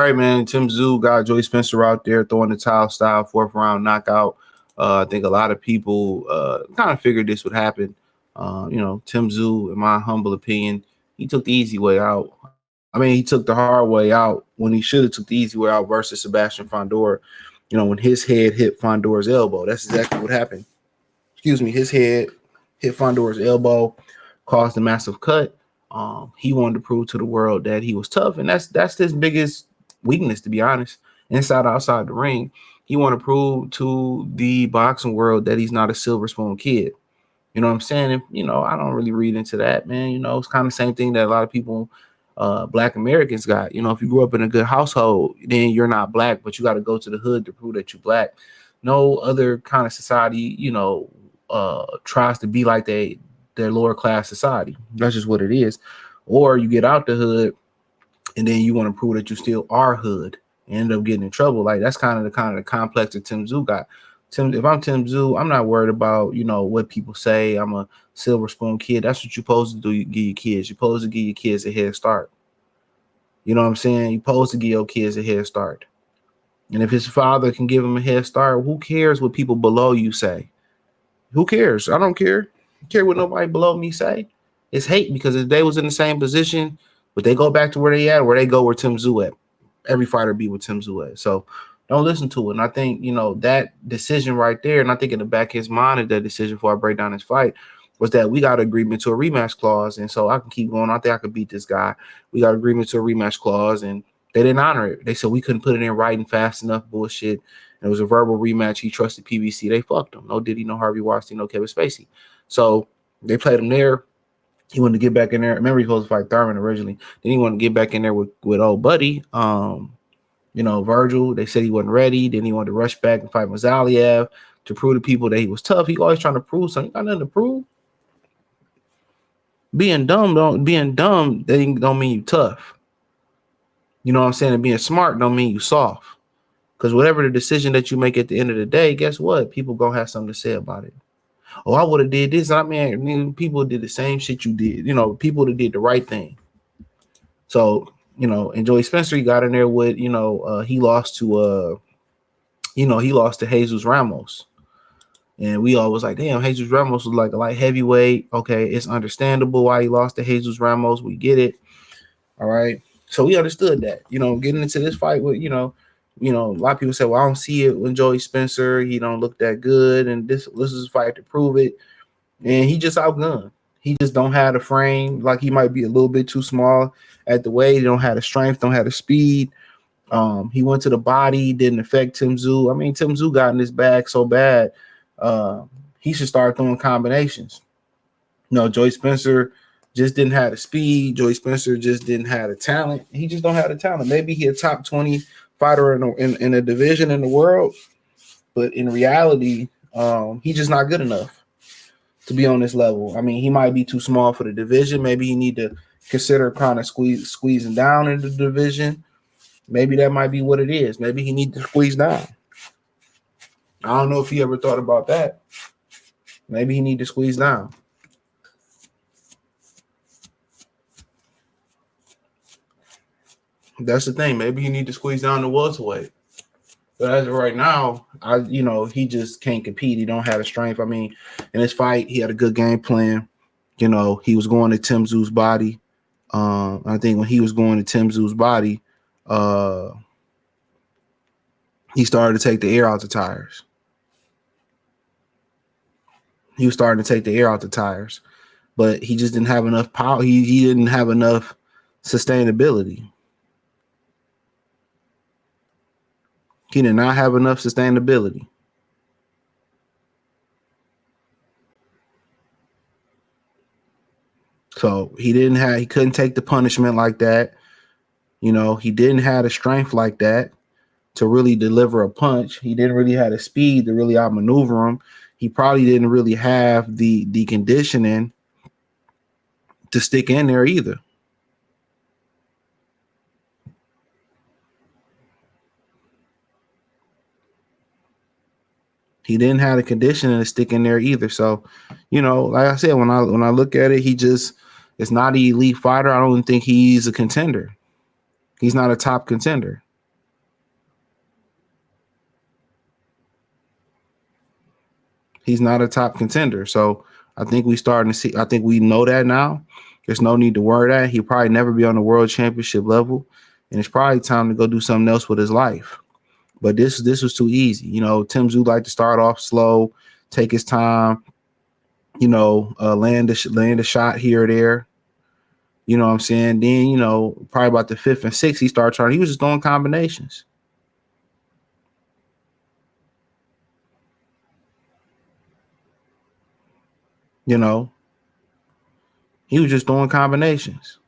right, man. Tim Tszyu got Joey Spencer out there throwing the towel style 4th round knockout. I think a lot of people kind of figured this would happen. Tim Tszyu, in my humble opinion, he took the easy way out. I mean, he took the hard way out when he should have took the easy way out versus Sebastian Fondor. When his head hit Fondor's elbow, that's exactly what happened. Excuse me, his head hit Fondor's elbow, caused a massive cut. He wanted to prove to the world that he was tough, and that's his biggest weakness, to be honest. Inside, outside the ring, he want to prove to the boxing world that he's not a silver spoon kid. You know what I'm saying? And, I don't really read into that, man. It's kind of the same thing that a lot of people, Black Americans got. If you grew up in a good household, then you're not Black, but you got to go to the hood to prove that you're Black. No other kind of society, tries to be like their lower class society. That's just what it is. Or you get out the hood and then you want to prove that you still are hood and end up getting in trouble. Like that's kind of the complex that Tim Tszyu got. If I'm Tim Tszyu, I'm not worried about, what people say. I'm a silver spoon kid. That's what you're supposed to do. You give your kids. You're supposed to give your kids a head start. You know what I'm saying? You're supposed to give your kids a head start. And if his father can give him a head start, who cares what people below you say? Who cares? I don't care. I care what nobody below me say. It's hate, because if they was in the same position, but they go back to where they at, or they go where Tim Tszyu at. Every fighter be with Tim Tszyu at. So don't listen to it. And I think, that decision right there, and I think in the back of his mind of that decision before I break down his fight, was that we got agreement to a rematch clause. And so I can keep going. I think I could beat this guy. We got agreement to a rematch clause, and they didn't honor it. They said we couldn't put it in writing fast enough. Bullshit. And it was a verbal rematch. He trusted PBC. They fucked him. No Diddy, no Harvey Weinstein, no Kevin Spacey. So they played him there. He wanted to get back in there. Remember, he was supposed to fight Thurman originally. Then he wanted to get back in there with old buddy, Virgil. They said he wasn't ready. Then he wanted to rush back and fight Mazaliev to prove to people that he was tough. He always trying to prove something. You got nothing to prove. Being dumb don't mean you tough. You know what I'm saying? And being smart don't mean you soft. Because whatever the decision that you make at the end of the day, guess what? People gonna have something to say about it. Oh, I would have did this. I mean, people did the same shit you did. People that did the right thing. So, and Joey Spencer, he got in there with, he lost to Jesus Ramos. And we all was like, damn, Jesus Ramos was like a light heavyweight. Okay, it's understandable why he lost to Jesus Ramos. We get it. All right. So we understood that, getting into this fight with, a lot of people say, well, I don't see it when Joey Spencer, he don't look that good. And this is a fight to prove it. And he just outgunned. He just don't have the frame. Like, he might be a little bit too small at the weight. He don't have the strength, don't have the speed. He went to the body, didn't affect Tim Tszyu. I mean, Tim Tszyu got in his bag so bad. He should start throwing combinations. Joey Spencer just didn't have the speed. Joey Spencer just didn't have the talent. He just don't have the talent. Maybe he a top 20 fighter in a division in the world, but in reality, he's just not good enough to be on this level. I mean, he might be too small for the division. Maybe he need to consider kind of squeezing down in the division. Maybe that might be what it is. Maybe he need to squeeze down. I don't know if he ever thought about that. Maybe he need to squeeze down. That's the thing. Maybe he need to squeeze down the welterweight. But as of right now, he just can't compete. He don't have the strength. I mean, in this fight, he had a good game plan. He was going to Tim Tszyu's body. I think when he was going to Tim Tszyu's body, he started to take the air out the tires. He was starting to take the air out the tires, but he just didn't have enough power. He didn't have enough sustainability. He did not have enough sustainability. So he couldn't take the punishment like that. He didn't have the strength like that to really deliver a punch. He didn't really have the speed to really outmaneuver him. He probably didn't really have the conditioning to stick in there either. He didn't have the conditioning to stick in there either. So, like I said, when I look at it, he just is not an elite fighter. I don't think he's a contender. He's not a top contender. He's not a top contender. So I think we starting to see. I think we know that now. There's no need to worry that he'll probably never be on the world championship level, and it's probably time to go do something else with his life. But this was too easy. Tim Tszyu like to start off slow, take his time. Land a shot here or there. You know what I'm saying? Then probably about the fifth and sixth, he started trying. He was just doing combinations. He was just doing combinations.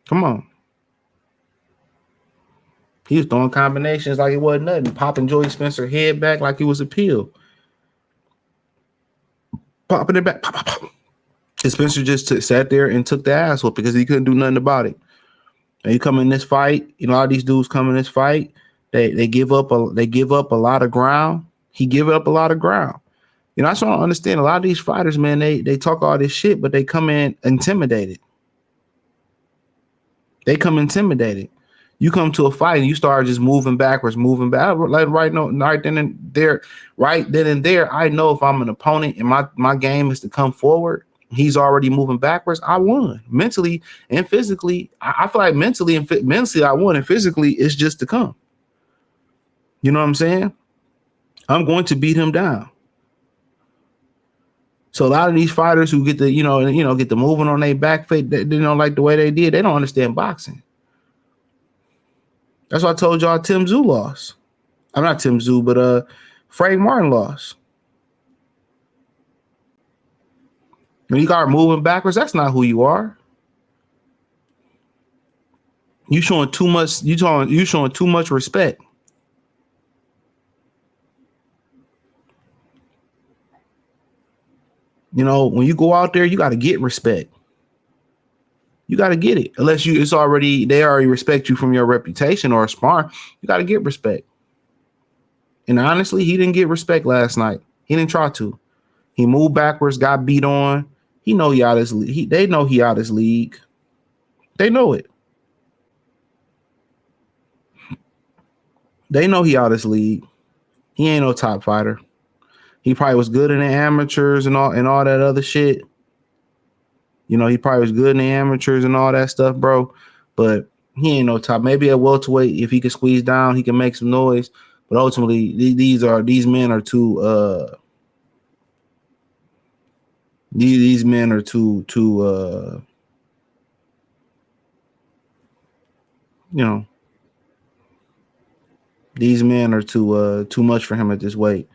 Come on. He was throwing combinations like it wasn't nothing, popping Joey Spencer head back like it was a pill. Popping it back. Pop, pop, pop. And Spencer just sat there and took the ass whoop because he couldn't do nothing about it. And you come in this fight, all these dudes come in this fight, they give up a lot of ground. He give up a lot of ground. I just don't understand. A lot of these fighters, man, they talk all this shit, but they come in intimidated. They come intimidated. You come to a fight and you start just moving backwards, moving back. Like right then and there, I know if I'm an opponent and my game is to come forward, he's already moving backwards, I won. Mentally and physically, I feel like mentally I won, and physically it's just to come. You know what I'm saying? I'm going to beat him down. So a lot of these fighters who get the, get the moving on their back foot, they don't like the way they did. They don't understand boxing. That's why I told y'all Tim Tszyu lost. I'm not Tim Tszyu, but Frank Martin lost. When you start moving backwards, that's not who you are. You showing too much. You showing too much respect. When you go out there, you got to get respect. You got to get it. Unless they already respect you from your reputation or sparring. You got to get respect. And honestly, he didn't get respect last night. He didn't try to. He moved backwards, got beat on. He know he out his league. They know he out his league. They know it. They know he out his league. He ain't no top fighter. He probably was good in the amateurs and all that other shit. He probably was good in the amateurs and all that stuff, bro. But he ain't no top. Maybe at welterweight, if he can squeeze down, he can make some noise. But ultimately, these men are too. These men are too. These men are too much for him at this weight.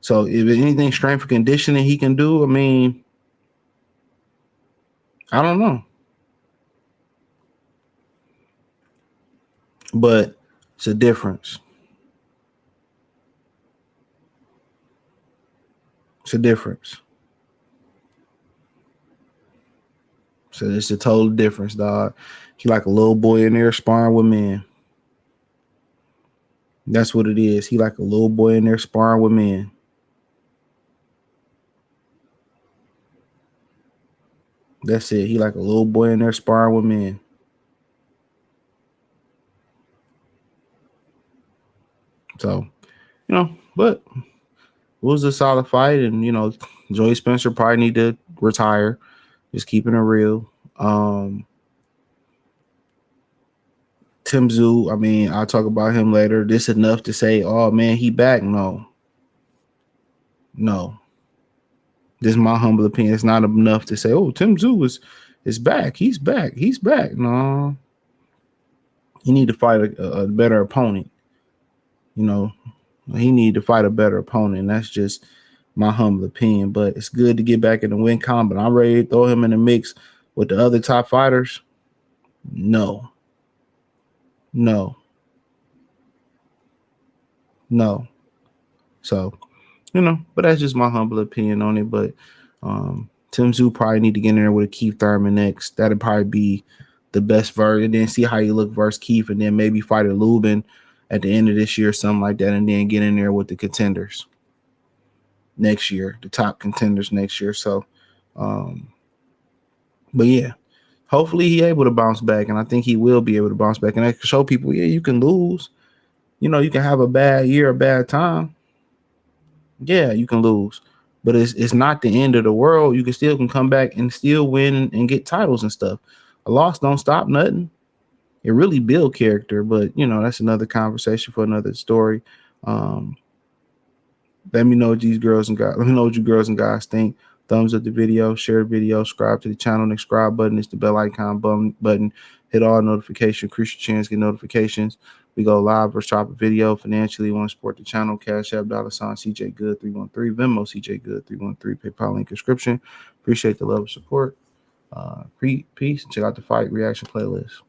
So if anything strength and conditioning he can do, I mean, I don't know. But it's a difference. It's a difference. So it's a total difference, dog. He like a little boy in there sparring with men. That's what it is. He like a little boy in there sparring with men. That's it. He like a little boy in there sparring with men. So, but it was a solid fight. And, Joey Spencer probably need to retire. Just keeping it real. Tim Tszyu, I mean, I'll talk about him later. This enough to say, oh, man, he back? No. This is my humble opinion. It's not enough to say, oh, Tim Tszyu is back. He's back. He's back. No. He need to fight a better opponent. He need to fight a better opponent. That's just my humble opinion. But it's good to get back in the win column. But I'm ready to throw him in the mix with the other top fighters. No. So, but that's just my humble opinion on it. But Tim Tszyu probably need to get in there with a Keith Thurman next. That'd probably be the best version. And then see how you look versus Keith, and then maybe fight a Lubin at the end of this year or something like that, and then get in there with the contenders next year, the top contenders next year. So, but yeah, hopefully he able to bounce back, and I think he will be able to bounce back, and I can show people, yeah, you can lose. You can have a bad year, a bad time. Yeah, you can lose, but it's not the end of the world. You can come back and still win and get titles and stuff. A loss don't stop nothing. It really build character, but that's another conversation for another story. Um, Let me know what these girls and guys. Let me know what you girls and guys think. Thumbs up the video, share the video, subscribe to the channel. Next subscribe button is the bell icon button. Hit all notifications. Increase your chance, get notifications. We go live or drop a video. Financially, want to support the channel? Cash App $sign CJ Good 313, Venmo CJ Good 313, PayPal link description. Appreciate the love and support. Peace. Check out the fight reaction playlist.